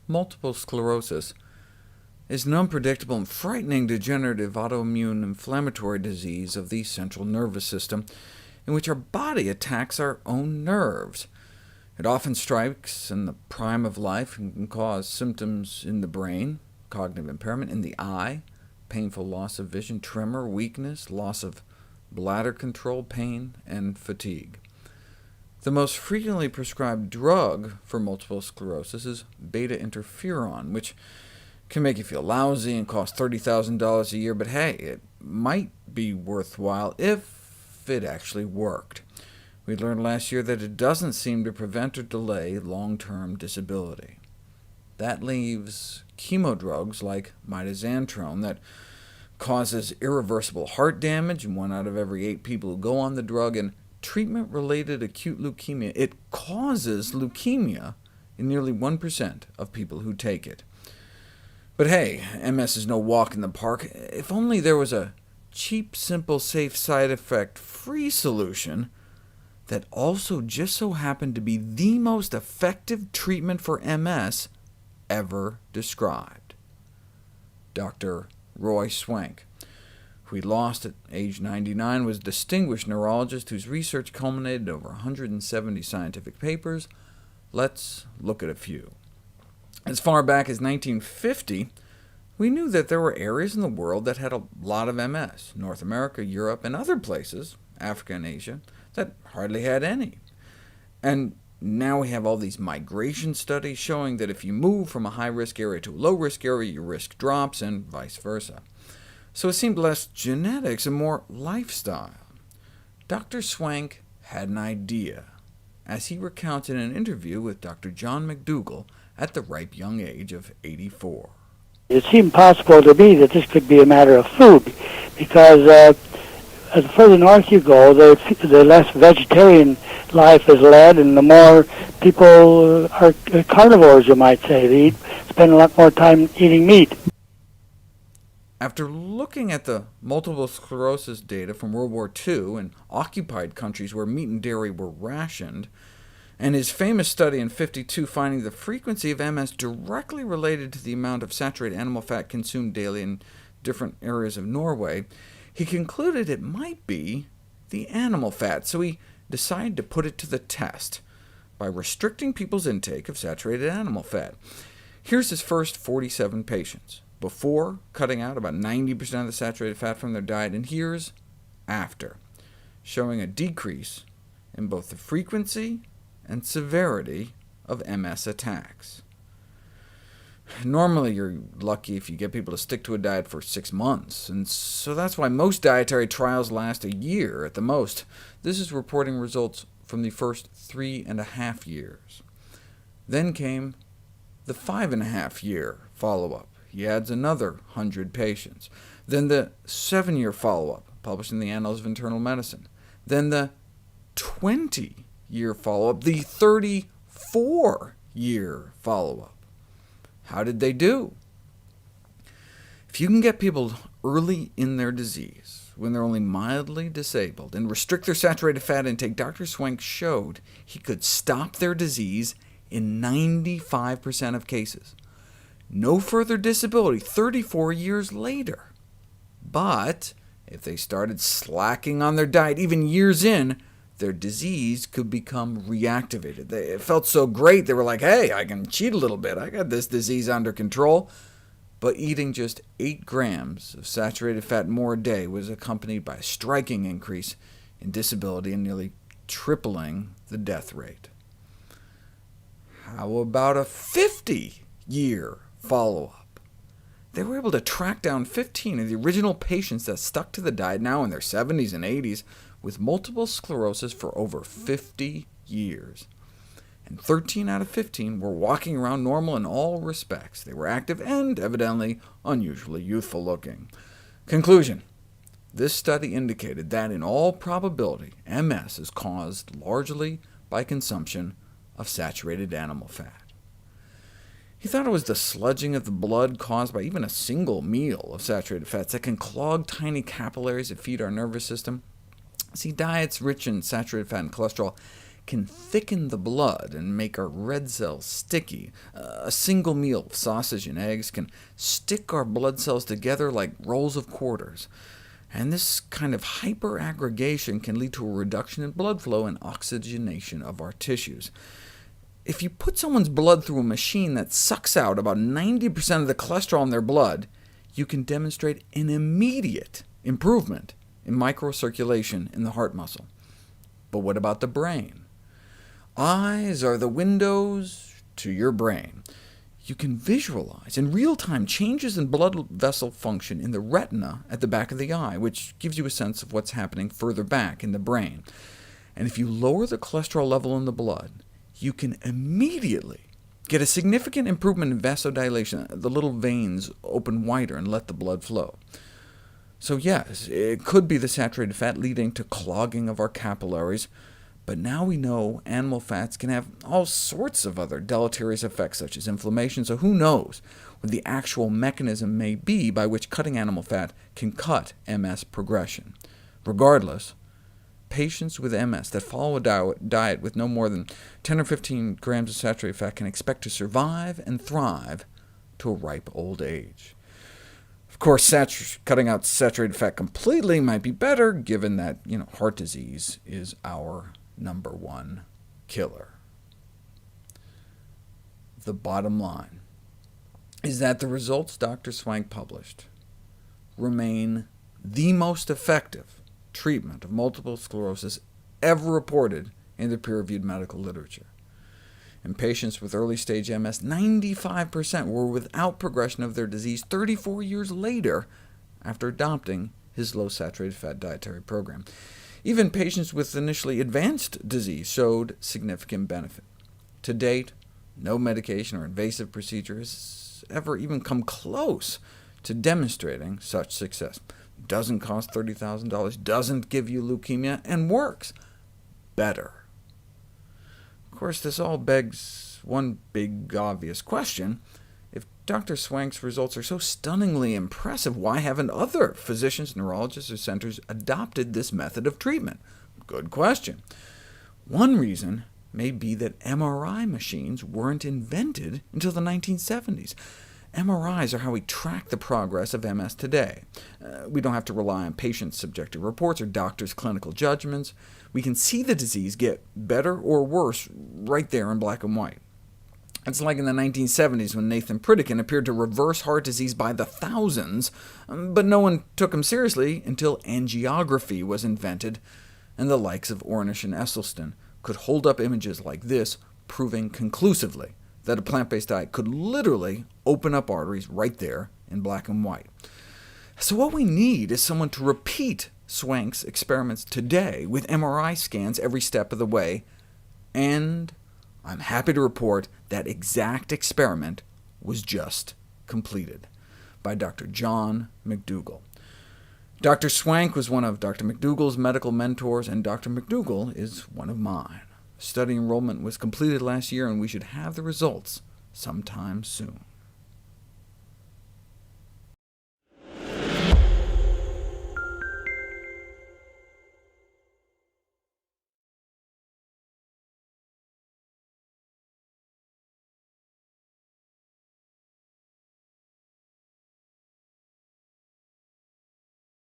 Multiple sclerosis is an unpredictable and frightening degenerative autoimmune inflammatory disease of the central nervous system, in which our body attacks our own nerves. It often strikes in the prime of life and can cause symptoms in the brain, cognitive impairment in the eye, painful loss of vision, tremor, weakness, loss of bladder control, pain, and fatigue. The most frequently prescribed drug for multiple sclerosis is beta-interferon, which can make you feel lousy and cost $30,000 a year, but hey, it might be worthwhile if it actually worked. We learned last year that it doesn't seem to prevent or delay long-term disability. That leaves chemo drugs like mitoxantrone that causes irreversible heart damage in 1 out of every 8 people who go on the drug, and treatment-related acute leukemia. It causes leukemia in nearly 1% of people who take it. But hey, MS is no walk in the park. If only there was a cheap, simple, safe, side effect-free solution that also just so happened to be the most effective treatment for MS ever described. Dr. Roy Swank, who we lost at age 99, was a distinguished neurologist whose research culminated in over 170 scientific papers. Let's look at a few. As far back as 1950, we knew that there were areas in the world that had a lot of MS, North America, Europe, and other places, Africa and Asia, that hardly had any. And now we have all these migration studies showing that if you move from a high-risk area to a low-risk area, your risk drops, and vice versa. So it seemed less genetics and more lifestyle. Dr. Swank had an idea, as he recounted in an interview with Dr. John McDougall at the ripe young age of 84. It seemed possible to me that this could be a matter of food, because the further north you go, the less vegetarian life is led, and the more people are carnivores, you might say. They spend a lot more time eating meat. After looking at the multiple sclerosis data from World War II in occupied countries where meat and dairy were rationed, and his famous study in '52 finding the frequency of MS directly related to the amount of saturated animal fat consumed daily in different areas of Norway, he concluded it might be the animal fat, so he decided to put it to the test by restricting people's intake of saturated animal fat. Here's his first 47 patients, before cutting out about 90% of the saturated fat from their diet, and here's after, showing a decrease in both the frequency and severity of MS attacks. Normally, you're lucky if you get people to stick to a diet for 6 months, and so that's why most dietary trials last a year at the most. This is reporting results from the first 3.5 years. Then came the 5.5-year follow-up. He adds another 100 patients. Then the 7-year follow-up, published in the Annals of Internal Medicine. Then the 20-year follow-up, the 34-year follow-up. How did they do? If you can get people early in their disease, when they're only mildly disabled, and restrict their saturated fat intake, Dr. Swank showed he could stop their disease in 95% of cases. No further disability 34 years later. But if they started slacking on their diet even years in, their disease could become reactivated. It felt so great, they were like, hey, I can cheat a little bit, I got this disease under control. But eating just 8 grams of saturated fat more a day was accompanied by a striking increase in disability and nearly tripling the death rate. How about a 50-year follow-up? They were able to track down 15 of the original patients that stuck to the diet, now in their 70s and 80s, with multiple sclerosis for over 50 years. And 13 out of 15 were walking around normal in all respects. They were active and, evidently, unusually youthful looking. Conclusion: this study indicated that, in all probability, MS is caused largely by consumption of saturated animal fat. He thought it was the sludging of the blood caused by even a single meal of saturated fats that can clog tiny capillaries that feed our nervous system. See, diets rich in saturated fat and cholesterol can thicken the blood and make our red cells sticky. A single meal of sausage and eggs can stick our blood cells together like rolls of quarters. And this kind of hyperaggregation can lead to a reduction in blood flow and oxygenation of our tissues. If you put someone's blood through a machine that sucks out about 90% of the cholesterol in their blood, you can demonstrate an immediate improvement in microcirculation in the heart muscle. But what about the brain? Eyes are the windows to your brain. You can visualize in real time changes in blood vessel function in the retina at the back of the eye, which gives you a sense of what's happening further back in the brain. And if you lower the cholesterol level in the blood, you can immediately get a significant improvement in vasodilation. The little veins open wider and let the blood flow. So yes, it could be the saturated fat leading to clogging of our capillaries, but now we know animal fats can have all sorts of other deleterious effects, such as inflammation, so who knows what the actual mechanism may be by which cutting animal fat can cut MS progression. Regardless, patients with MS that follow a diet with no more than 10 or 15 grams of saturated fat can expect to survive and thrive to a ripe old age. Of course, cutting out saturated fat completely might be better, given that heart disease is our #1 killer. The bottom line is that the results Dr. Swank published remain the most effective treatment of multiple sclerosis ever reported in the peer-reviewed medical literature. In patients with early-stage MS, 95% were without progression of their disease 34 years later after adopting his low-saturated fat dietary program. Even patients with initially advanced disease showed significant benefit. To date, no medication or invasive procedure has ever even come close to demonstrating such success. Doesn't cost $30,000, doesn't give you leukemia, and works better. Of course, this all begs one big obvious question. If Dr. Swank's results are so stunningly impressive, why haven't other physicians, neurologists, or centers adopted this method of treatment? Good question. One reason may be that MRI machines weren't invented until the 1970s. MRIs are how we track the progress of MS today. We don't have to rely on patients' subjective reports or doctors' clinical judgments. We can see the disease get better or worse right there in black and white. It's like in the 1970s when Nathan Pritikin appeared to reverse heart disease by the thousands, but no one took him seriously until angiography was invented, and the likes of Ornish and Esselstyn could hold up images like this, proving conclusively that a plant-based diet could literally open up arteries right there in black and white. So what we need is someone to repeat Swank's experiments today with MRI scans every step of the way, and I'm happy to report that exact experiment was just completed by Dr. John McDougall. Dr. Swank was one of Dr. McDougall's medical mentors, and Dr. McDougall is one of mine. Study enrollment was completed last year, and we should have the results sometime soon.